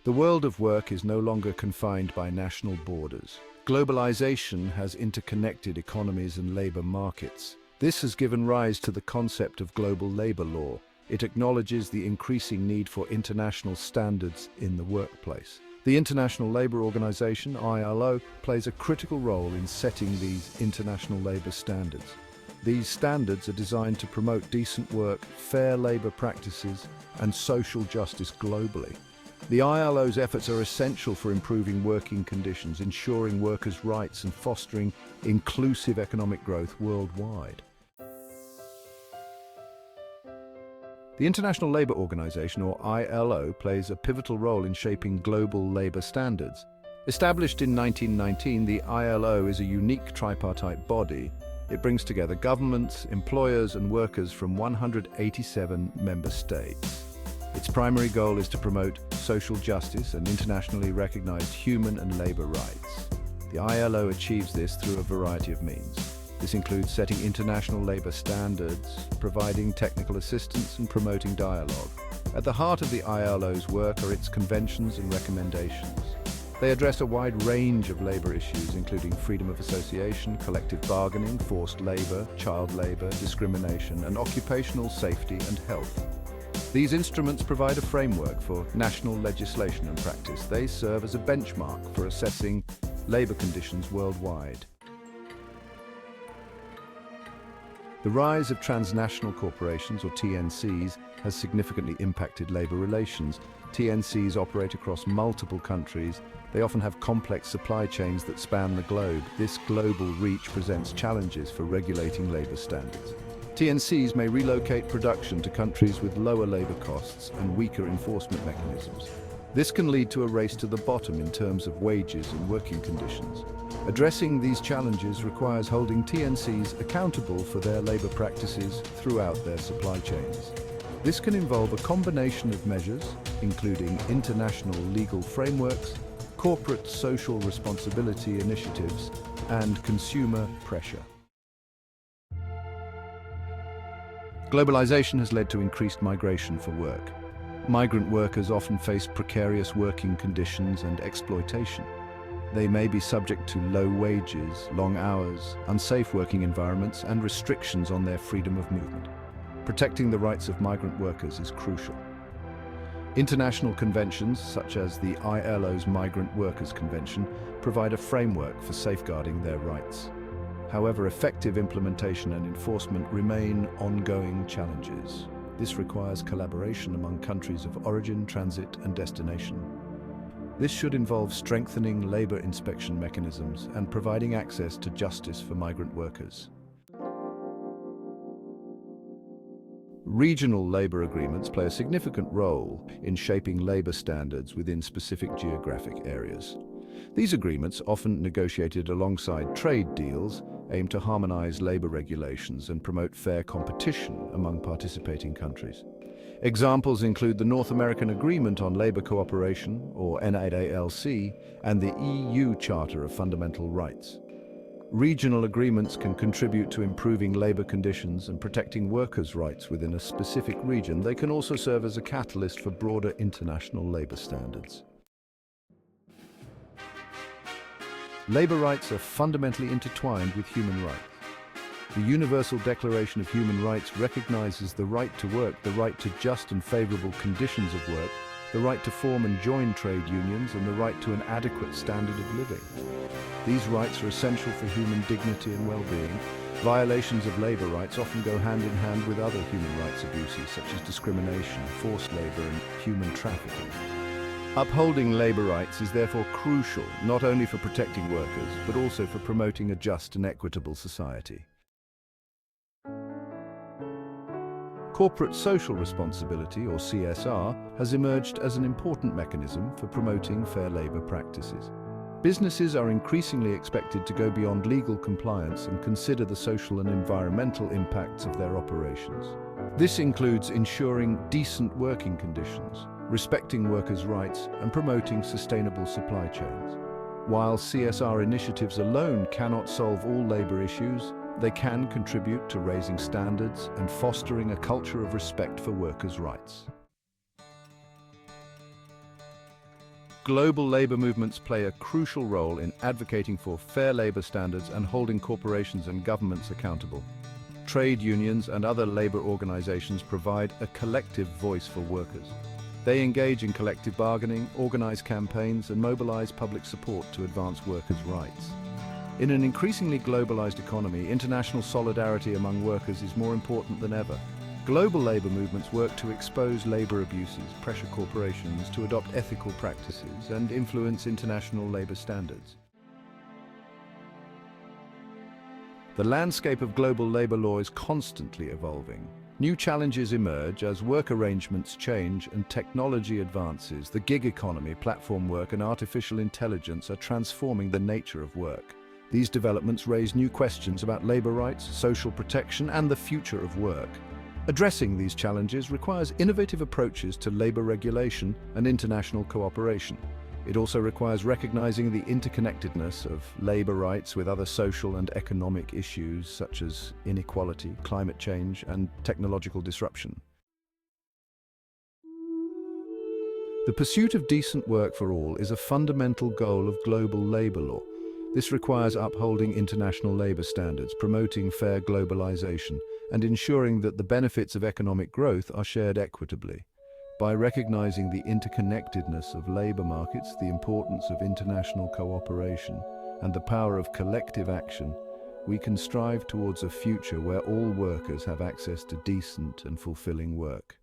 The world of work is no longer confined by national borders. Globalization has interconnected economies and labor markets. This has given rise to the concept of global labor law. It acknowledges the increasing need for international standards in the workplace. The International Labour Organization, ILO, plays a critical role in setting these international labour standards. These standards are designed to promote decent work, fair labour practices, and social justice globally. The ILO's efforts are essential for improving working conditions, ensuring workers' rights, and fostering inclusive economic growth worldwide. The International Labour Organization, or ILO, plays a pivotal role in shaping global labour standards. Established in 1919, the ILO is a unique tripartite body. It brings together governments, employers, and workers from 187 member states. Its primary goal is to promote social justice and internationally recognized human and labour rights. The ILO achieves this through a variety of means. This includes setting international labour standards, providing technical assistance, and promoting dialogue. At the heart of the ILO's work are its conventions and recommendations. They address a wide range of labour issues, including freedom of association, collective bargaining, forced labour, child labour, discrimination, and occupational safety and health. These instruments provide a framework for national legislation and practice. They serve as a benchmark for assessing labour conditions worldwide. The rise of transnational corporations, or TNCs, has significantly impacted labour relations. TNCs operate across multiple countries. They often have complex supply chains that span the globe. This global reach presents challenges for regulating labour standards. TNCs may relocate production to countries with lower labour costs and weaker enforcement mechanisms. This can lead to a race to the bottom in terms of wages and working conditions. Addressing these challenges requires holding TNCs accountable for their labour practices throughout their supply chains. This can involve a combination of measures, including international legal frameworks, corporate social responsibility initiatives, and consumer pressure. Globalization has led to increased migration for work. Migrant workers often face precarious working conditions and exploitation. They may be subject to low wages, long hours, unsafe working environments, and restrictions on their freedom of movement. Protecting the rights of migrant workers is crucial. International conventions, such as the ILO's Migrant Workers Convention, provide a framework for safeguarding their rights. However, effective implementation and enforcement remain ongoing challenges. This requires collaboration among countries of origin, transit, and destination. This should involve strengthening labour inspection mechanisms and providing access to justice for migrant workers. Regional labour agreements play a significant role in shaping labour standards within specific geographic areas. These agreements, often negotiated alongside trade deals, aim to harmonise labour regulations and promote fair competition among participating countries. Examples include the North American Agreement on Labour Cooperation, or NALC, and the EU Charter of Fundamental Rights. Regional agreements can contribute to improving labour conditions and protecting workers' rights within a specific region. They can also serve as a catalyst for broader international labour standards. Labour rights are fundamentally intertwined with human rights. The Universal Declaration of Human Rights recognizes the right to work, the right to just and favorable conditions of work, the right to form and join trade unions, and the right to an adequate standard of living. These rights are essential for human dignity and well-being. Violations of labour rights often go hand in hand with other human rights abuses, such as discrimination, forced labour, and human trafficking. Upholding labour rights is therefore crucial, not only for protecting workers, but also for promoting a just and equitable society. Corporate social responsibility, or CSR, has emerged as an important mechanism for promoting fair labour practices. Businesses are increasingly expected to go beyond legal compliance and consider the social and environmental impacts of their operations. This includes ensuring decent working conditions, respecting workers' rights, and promoting sustainable supply chains. While CSR initiatives alone cannot solve all labour issues, they can contribute to raising standards and fostering a culture of respect for workers' rights. Global labor movements play a crucial role in advocating for fair labor standards and holding corporations and governments accountable. Trade unions and other labor organizations provide a collective voice for workers. They engage in collective bargaining, organize campaigns, and mobilize public support to advance workers' rights. In an increasingly globalized economy, international solidarity among workers is more important than ever. Global labor movements work to expose labor abuses, pressure corporations to adopt ethical practices, and influence international labor standards. The landscape of global labor law is constantly evolving. New challenges emerge as work arrangements change and technology advances. The gig economy, platform work, and artificial intelligence are transforming the nature of work. These developments raise new questions about labor rights, social protection, and the future of work. Addressing these challenges requires innovative approaches to labor regulation and international cooperation. It also requires recognizing the interconnectedness of labor rights with other social and economic issues such as inequality, climate change, and technological disruption. The pursuit of decent work for all is a fundamental goal of global labor law. This requires upholding international labor standards, promoting fair globalization, and ensuring that the benefits of economic growth are shared equitably. By recognizing the interconnectedness of labor markets, the importance of international cooperation, and the power of collective action, we can strive towards a future where all workers have access to decent and fulfilling work.